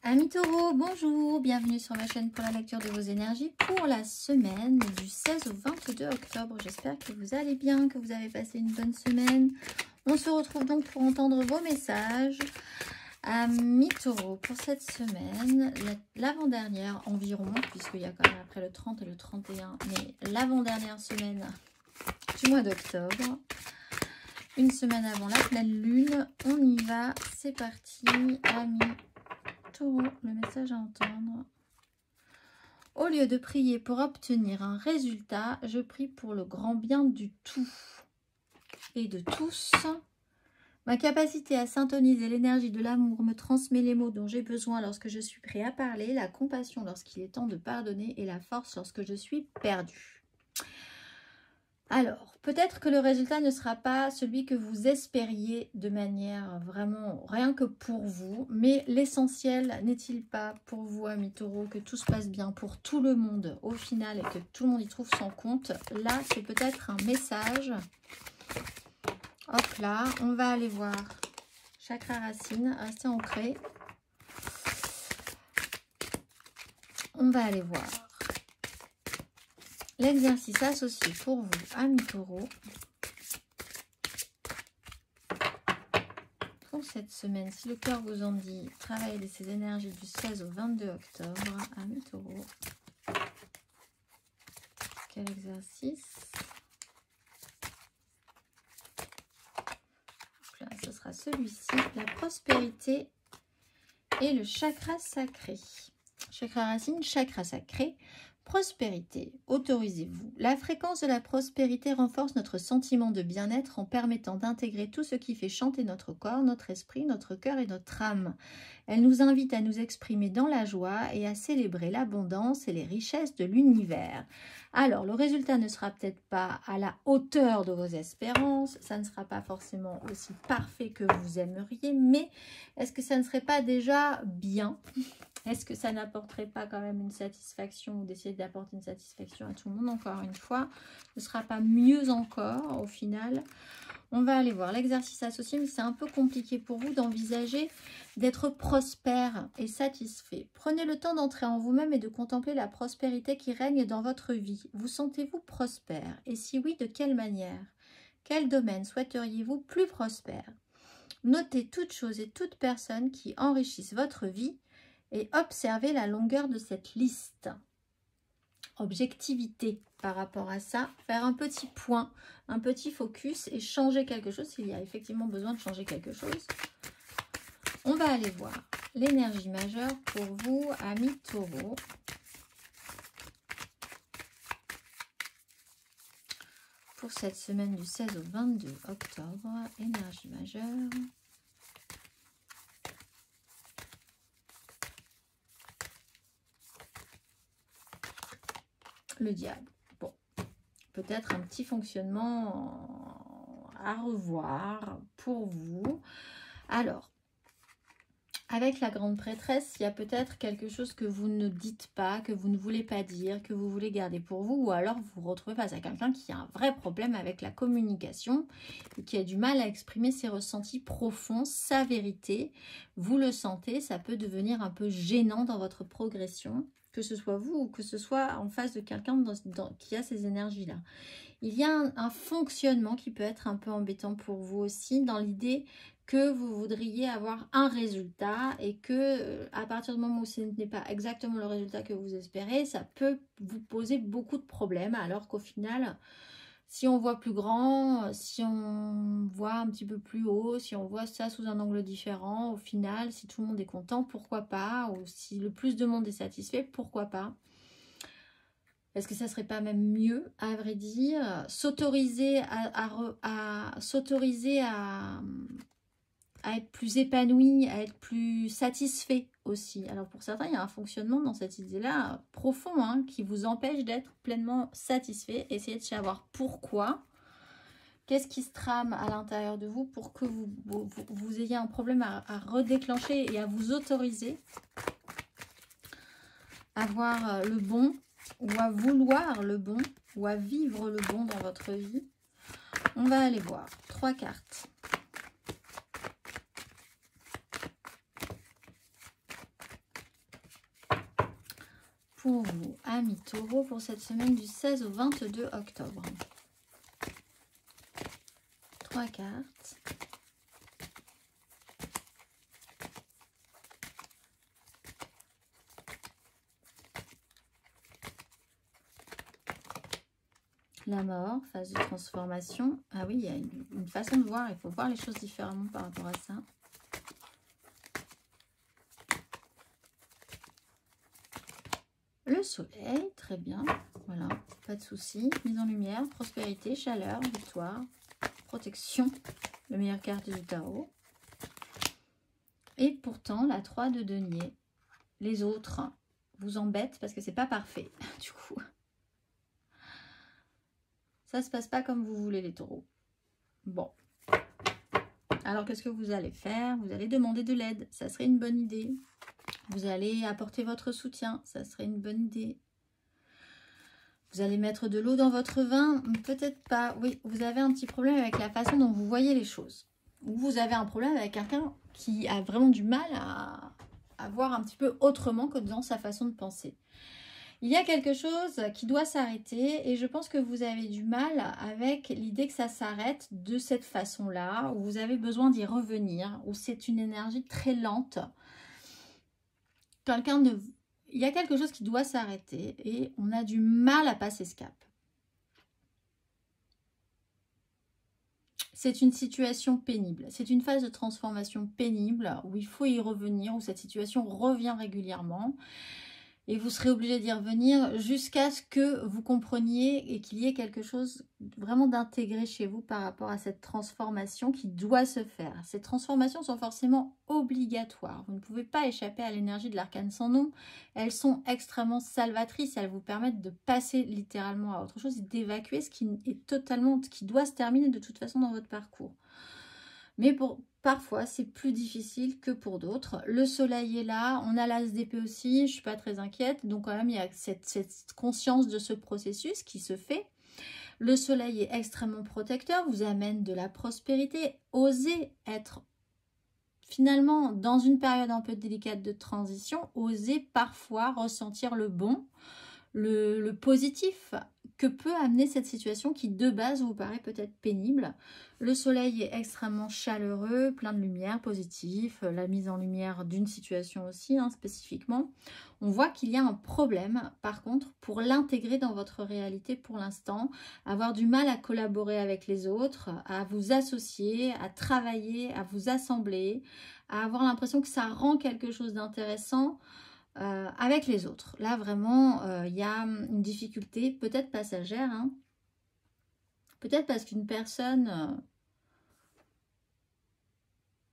Amis taureaux, bonjour, bienvenue sur ma chaîne pour la lecture de vos énergies pour la semaine du 16 au 22 octobre. J'espère que vous allez bien, que vous avez passé une bonne semaine. On se retrouve donc pour entendre vos messages. Amis taureaux, pour cette semaine, l'avant-dernière environ, puisqu'il y a quand même après le 30 et le 31, mais l'avant-dernière semaine du mois d'octobre. Une semaine avant la pleine lune, on y va, c'est parti, amis taureaux, le message à entendre. Au lieu de prier pour obtenir un résultat, je prie pour le grand bien du tout et de tous. Ma capacité à syntoniser l'énergie de l'amour me transmet les mots dont j'ai besoin lorsque je suis prêt à parler, la compassion lorsqu'il est temps de pardonner et la force lorsque je suis perdu. Alors, peut-être que le résultat ne sera pas celui que vous espériez de manière vraiment rien que pour vous, mais l'essentiel n'est-il pas pour vous, amis taureaux, que tout se passe bien pour tout le monde au final et que tout le monde y trouve son compte? Là, c'est peut-être un message. Hop là, on va aller voir chakra racine, restez ancré. On va aller voir l'exercice associé pour vous, amis taureaux, pour cette semaine. Si le cœur vous en dit, travaillez ces énergies du 16 au 22 octobre, amis taureaux. Quel exercice? Là, ce sera celui-ci, la prospérité et le chakra sacré. Chakra racine, chakra sacré. Prospérité, autorisez-vous. La fréquence de la prospérité renforce notre sentiment de bien-être en permettant d'intégrer tout ce qui fait chanter notre corps, notre esprit, notre cœur et notre âme. Elle nous invite à nous exprimer dans la joie et à célébrer l'abondance et les richesses de l'univers. Alors, le résultat ne sera peut-être pas à la hauteur de vos espérances, ça ne sera pas forcément aussi parfait que vous aimeriez, mais est-ce que ça ne serait pas déjà bien ? Est-ce que ça n'apporterait pas quand même une satisfaction ou d'essayer d'apporter une satisfaction à tout le monde? Encore une fois, ce ne sera pas mieux encore au final. On va aller voir l'exercice associé, mais c'est un peu compliqué pour vous d'envisager d'être prospère et satisfait. Prenez le temps d'entrer en vous-même et de contempler la prospérité qui règne dans votre vie. Vous sentez-vous prospère? Et si oui, de quelle manière? Quel domaine souhaiteriez-vous plus prospère? Notez toute chose et toute personne qui enrichissent votre vie et observez la longueur de cette liste. Objectivité par rapport à ça, faire un petit point, un petit focus et changer quelque chose s'il y a effectivement besoin de changer quelque chose. On va aller voir l'énergie majeure pour vous, amis taureaux. Pour cette semaine du 16 au 22 octobre, énergie majeure. Le diable. Bon, peut-être un petit fonctionnement à revoir pour vous. Alors, avec la grande prêtresse, il y a peut-être quelque chose que vous ne dites pas, que vous ne voulez pas dire, que vous voulez garder pour vous, ou alors vous vous retrouvez face à quelqu'un qui a un vrai problème avec la communication et qui a du mal à exprimer ses ressentis profonds, sa vérité. Vous le sentez, ça peut devenir un peu gênant dans votre progression, que ce soit vous ou que ce soit en face de quelqu'un qui a ces énergies-là. Il y a un fonctionnement qui peut être un peu embêtant pour vous aussi, dans l'idée que vous voudriez avoir un résultat et que à partir du moment où ce n'est pas exactement le résultat que vous espérez, ça peut vous poser beaucoup de problèmes, alors qu'au final, si on voit plus grand, si on voit un petit peu plus haut, si on voit ça sous un angle différent, au final, si tout le monde est content, pourquoi pas? Ou si le plus de monde est satisfait, pourquoi pas? Est-ce que ça serait pas même mieux, à vrai dire, s'autoriser à être plus épanoui, à être plus satisfait aussi. Alors pour certains, il y a un fonctionnement dans cette idée-là profond, hein, qui vous empêche d'être pleinement satisfait. Essayez de savoir pourquoi. Qu'est-ce qui se trame à l'intérieur de vous pour que vous ayez un problème à redéclencher et à vous autoriser à voir le bon, ou à vouloir le bon, ou à vivre le bon dans votre vie. On va aller voir 3 cartes. pour vous, amis taureaux, pour cette semaine du 16 au 22 octobre. 3 cartes. La mort, phase de transformation. Ah oui, il y a une façon de voir. Il faut voir les choses différemment par rapport à ça. Le soleil, très bien. Voilà, pas de souci. Mise en lumière, prospérité, chaleur, victoire, protection. Le meilleur carte du tarot. Et pourtant, la 3 de denier. Les autres vous embêtent parce que c'est pas parfait. Du coup, ça se passe pas comme vous voulez les taureaux. Bon. Alors, qu'est-ce que vous allez faire? Vous allez demander de l'aide. Ça serait une bonne idée. Vous allez apporter votre soutien. Ça serait une bonne idée. Vous allez mettre de l'eau dans votre vin. Peut-être pas. Oui, vous avez un petit problème avec la façon dont vous voyez les choses. Ou vous avez un problème avec quelqu'un qui a vraiment du mal à voir un petit peu autrement que dans sa façon de penser. Il y a quelque chose qui doit s'arrêter et je pense que vous avez du mal avec l'idée que ça s'arrête de cette façon-là, où vous avez besoin d'y revenir, où c'est une énergie très lente. Il y a quelque chose qui doit s'arrêter et on a du mal à passer ce cap. C'est une situation pénible, c'est une phase de transformation pénible où il faut y revenir, où cette situation revient régulièrement. Et vous serez obligé d'y revenir jusqu'à ce que vous compreniez et qu'il y ait quelque chose vraiment d'intégré chez vous par rapport à cette transformation qui doit se faire. Ces transformations sont forcément obligatoires. Vous ne pouvez pas échapper à l'énergie de l'arcane sans nom. Elles sont extrêmement salvatrices. Elles vous permettent de passer littéralement à autre chose et d'évacuer ce qui doit se terminer de toute façon dans votre parcours. Mais parfois, c'est plus difficile que pour d'autres. Le soleil est là, on a l'as d'épée aussi, je ne suis pas très inquiète. Donc quand même, il y a cette conscience de ce processus qui se fait. Le soleil est extrêmement protecteur, vous amène de la prospérité. Osez être finalement dans une période un peu délicate de transition. Osez parfois ressentir le bon, le positif que peut amener cette situation qui de base vous paraît peut-être pénible. Le soleil est extrêmement chaleureux, plein de lumière, positif, la mise en lumière d'une situation aussi spécifiquement. On voit qu'il y a un problème par contre pour l'intégrer dans votre réalité pour l'instant, avoir du mal à collaborer avec les autres, à vous associer, à travailler, à vous assembler, à avoir l'impression que ça rend quelque chose d'intéressant avec les autres. Là, vraiment, il y a une difficulté, peut-être passagère. Peut-être parce qu'une personne...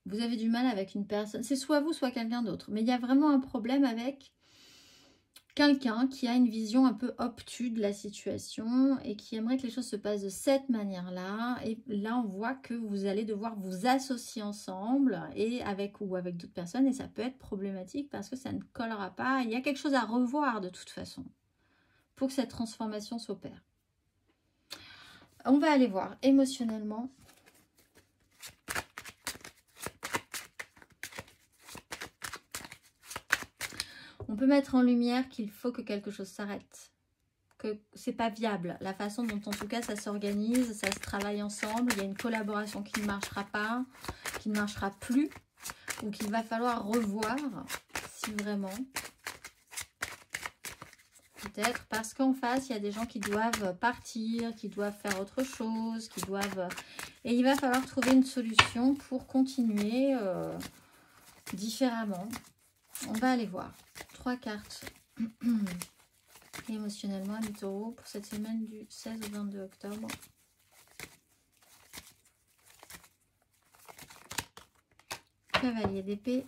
vous avez du mal avec une personne. C'est soit vous, soit quelqu'un d'autre. Mais il y a vraiment un problème avec quelqu'un qui a une vision un peu obtuse de la situation et qui aimerait que les choses se passent de cette manière-là. Et là, on voit que vous allez devoir vous associer ensemble et avec d'autres personnes. Et ça peut être problématique parce que ça ne collera pas. Il y a quelque chose à revoir de toute façon pour que cette transformation s'opère. On va aller voir émotionnellement. On peut mettre en lumière qu'il faut que quelque chose s'arrête, que c'est pas viable. La façon dont en tout cas ça s'organise, ça se travaille ensemble, il y a une collaboration qui ne marchera pas, qui ne marchera plus, ou qu'il va falloir revoir, si vraiment. Peut-être parce qu'en face, il y a des gens qui doivent partir, qui doivent faire autre chose, qui doivent... Et il va falloir trouver une solution pour continuer différemment. On va aller voir. 3 cartes émotionnellement, les taureaux, pour cette semaine du 16 au 22 octobre. Cavalier d'épée.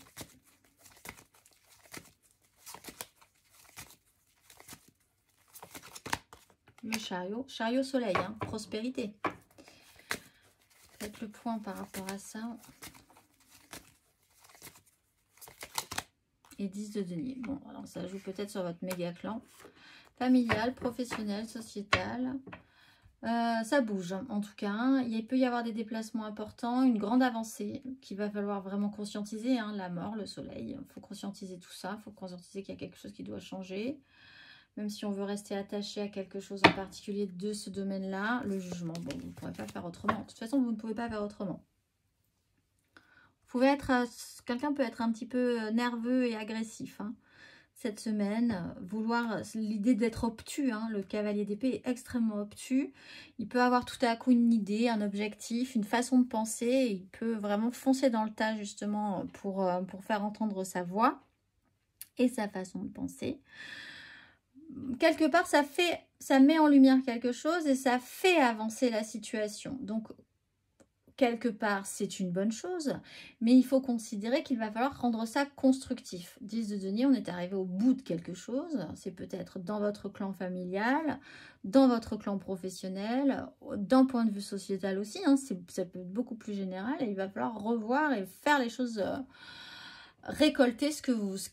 Le chariot. Chariot soleil, prospérité. Faites le point par rapport à ça. Et 10 de denier. Bon, alors ça joue peut-être sur votre méga clan. Familial, professionnel, sociétal. Ça bouge en tout cas. Il peut y avoir des déplacements importants, une grande avancée qu'il va falloir vraiment conscientiser. La mort, le soleil, il faut conscientiser tout ça. Il faut conscientiser qu'il y a quelque chose qui doit changer. Même si on veut rester attaché à quelque chose en particulier de ce domaine-là, le jugement, bon, vous ne pourrez pas faire autrement. De toute façon, vous ne pouvez pas faire autrement. Vous pouvez être, quelqu'un peut être un petit peu nerveux et agressif hein, cette semaine. Vouloir, l'idée d'être obtus, hein, le cavalier d'épée est extrêmement obtus. Il peut avoir tout à coup une idée, un objectif, une façon de penser. Et il peut vraiment foncer dans le tas justement pour faire entendre sa voix et sa façon de penser. Quelque part, ça met en lumière quelque chose et ça fait avancer la situation. Donc, quelque part, c'est une bonne chose, mais il faut considérer qu'il va falloir rendre ça constructif. 10 de denier, on est arrivé au bout de quelque chose. C'est peut-être dans votre clan familial, dans votre clan professionnel, d'un point de vue sociétal aussi. Hein, ça peut être beaucoup plus général et il va falloir revoir et faire les choses... récolter ce que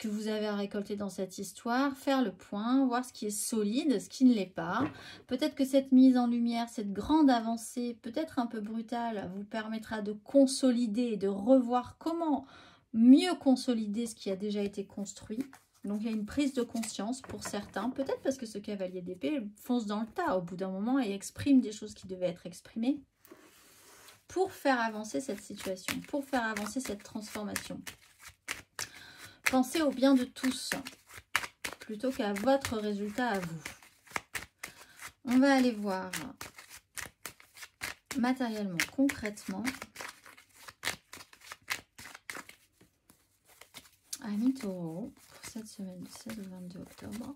vous avez à récolter dans cette histoire, faire le point, voir ce qui est solide, ce qui ne l'est pas. Peut-être que cette mise en lumière, cette grande avancée, peut-être un peu brutale, vous permettra de consolider et de revoir comment mieux consolider ce qui a déjà été construit. Donc il y a une prise de conscience pour certains, peut-être parce que ce cavalier d'épée fonce dans le tas au bout d'un moment et exprime des choses qui devaient être exprimées pour faire avancer cette situation, pour faire avancer cette transformation. Pensez au bien de tous, plutôt qu'à votre résultat à vous. On va aller voir matériellement, concrètement. Amis Taureau, pour cette semaine du 16 au 22 octobre.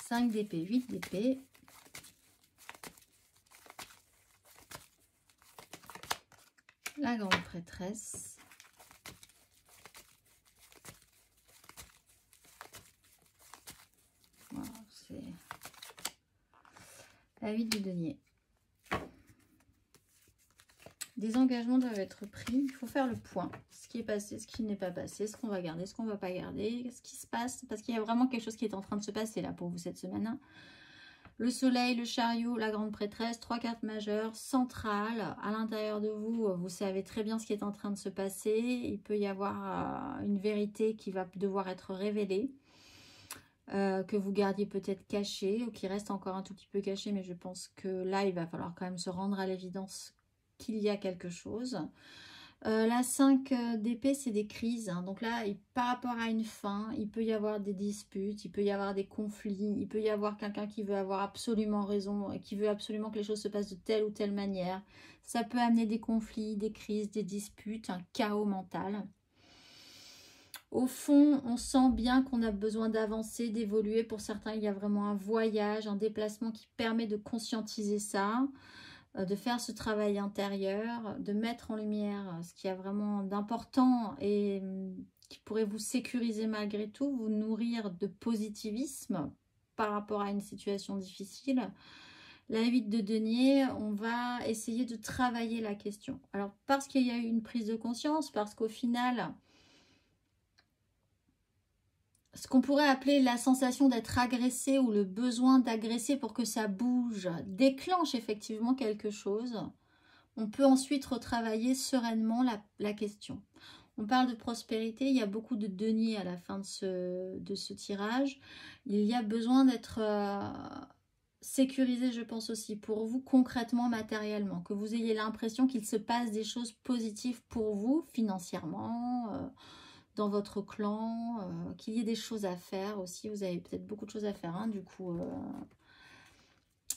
Cinq d'épée, 8 d'épée. La grande prêtresse. Voilà, c'est la 8 de denier. Des engagements doivent être pris. Il faut faire le point. Ce qui est passé, ce qui n'est pas passé, ce qu'on va garder, ce qu'on ne va pas garder, ce qui se passe. Parce qu'il y a vraiment quelque chose qui est en train de se passer là pour vous cette semaine. Le soleil, le chariot, la grande prêtresse, 3 cartes majeures, centrales. À l'intérieur de vous, vous savez très bien ce qui est en train de se passer. Il peut y avoir une vérité qui va devoir être révélée. Que vous gardiez peut-être cachée ou qui reste encore un tout petit peu cachée. Mais je pense que là, il va falloir quand même se rendre à l'évidence qu'il y a quelque chose. La 5 d'épée, c'est des crises. Hein. Donc là, par rapport à une fin, il peut y avoir des disputes, il peut y avoir des conflits, il peut y avoir quelqu'un qui veut avoir absolument raison et qui veut absolument que les choses se passent de telle ou telle manière. Ça peut amener des conflits, des crises, des disputes, un chaos mental. Au fond, on sent bien qu'on a besoin d'avancer, d'évoluer. Pour certains, il y a vraiment un voyage, un déplacement qui permet de conscientiser ça, de faire ce travail intérieur, de mettre en lumière ce qu'il y a vraiment d'important et qui pourrait vous sécuriser malgré tout, vous nourrir de positivisme par rapport à une situation difficile. La 8 de denier, on va essayer de travailler la question. Alors, parce qu'il y a eu une prise de conscience, parce qu'au final... ce qu'on pourrait appeler la sensation d'être agressé ou le besoin d'agresser pour que ça bouge, déclenche effectivement quelque chose. On peut ensuite retravailler sereinement la question. On parle de prospérité, il y a beaucoup de deniers à la fin de ce tirage. Il y a besoin d'être sécurisé, je pense aussi, pour vous concrètement, matériellement. Que vous ayez l'impression qu'il se passe des choses positives pour vous, financièrement, dans votre clan, qu'il y ait des choses à faire aussi. Vous avez peut-être beaucoup de choses à faire, hein, du coup,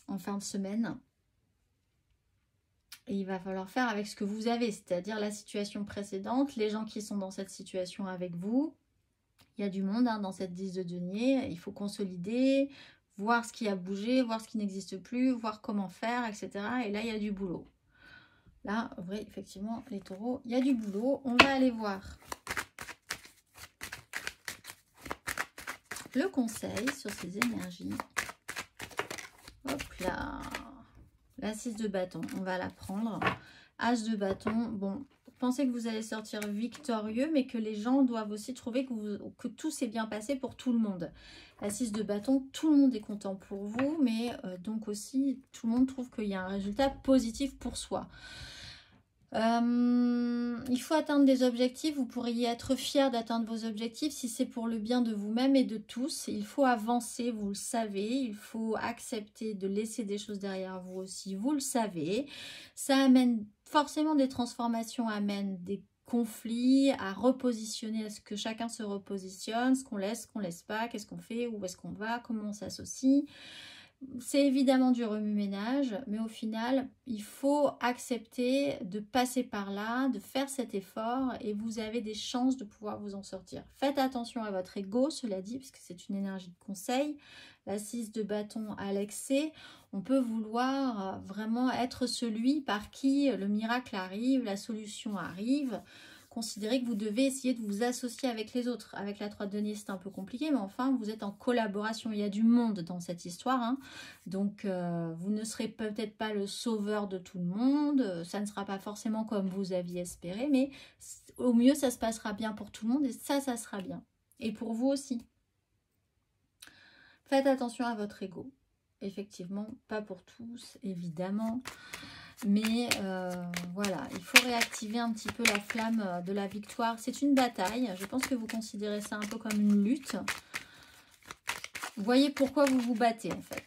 en fin de semaine. Et il va falloir faire avec ce que vous avez, c'est-à-dire la situation précédente, les gens qui sont dans cette situation avec vous. Il y a du monde hein, dans cette 10 de denier. Il faut consolider, voir ce qui a bougé, voir ce qui n'existe plus, voir comment faire, etc. Et là, il y a du boulot. Là, vrai, effectivement, les taureaux, il y a du boulot. On va aller voir le conseil sur ces énergies. Hop là. La 6 de bâton, on va la prendre. As de bâton, bon, pensez que vous allez sortir victorieux, mais que les gens doivent aussi trouver que tout s'est bien passé pour tout le monde. La 6 de bâton, tout le monde est content pour vous, mais donc aussi, tout le monde trouve qu'il y a un résultat positif pour soi. Il faut atteindre des objectifs. Vous pourriez être fier d'atteindre vos objectifs si c'est pour le bien de vous-même et de tous. Il faut avancer, vous le savez. Il faut accepter de laisser des choses derrière vous aussi, vous le savez. Ça amène forcément des transformations, amène des conflits, à repositionner, à ce que chacun se repositionne, ce qu'on laisse pas, qu'est-ce qu'on fait, où est-ce qu'on va, comment on s'associe. C'est évidemment du remue-ménage, mais au final, il faut accepter de passer par là, de faire cet effort et vous avez des chances de pouvoir vous en sortir. Faites attention à votre ego, cela dit, parce que c'est une énergie de conseil. La 6 de bâton à l'excès, on peut vouloir vraiment être celui par qui le miracle arrive, la solution arrive. Considérez que vous devez essayer de vous associer avec les autres. Avec la 3 de denier, c'est un peu compliqué, mais enfin, vous êtes en collaboration. Il y a du monde dans cette histoire. Hein. Donc, vous ne serez peut-être pas le sauveur de tout le monde. Ça ne sera pas forcément comme vous aviez espéré, mais au mieux, ça se passera bien pour tout le monde et ça sera bien. Et pour vous aussi. Faites attention à votre ego. Effectivement, pas pour tous, évidemment. Mais voilà, il faut réactiver un petit peu la flamme de la victoire. C'est une bataille. Je pense que vous considérez ça un peu comme une lutte. Vous voyez pourquoi vous vous battez en fait.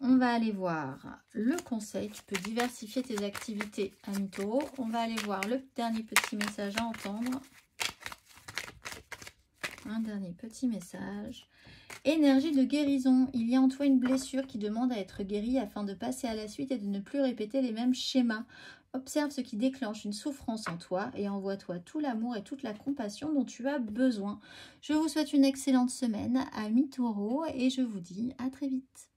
On va aller voir le conseil. Tu peux diversifier tes activités, ami Taureau. On va aller voir le dernier petit message à entendre. Un dernier petit message. Énergie de guérison. Il y a en toi une blessure qui demande à être guérie afin de passer à la suite et de ne plus répéter les mêmes schémas. Observe ce qui déclenche une souffrance en toi et envoie-toi tout l'amour et toute la compassion dont tu as besoin. Je vous souhaite une excellente semaine, amis Taureaux, et je vous dis à très vite.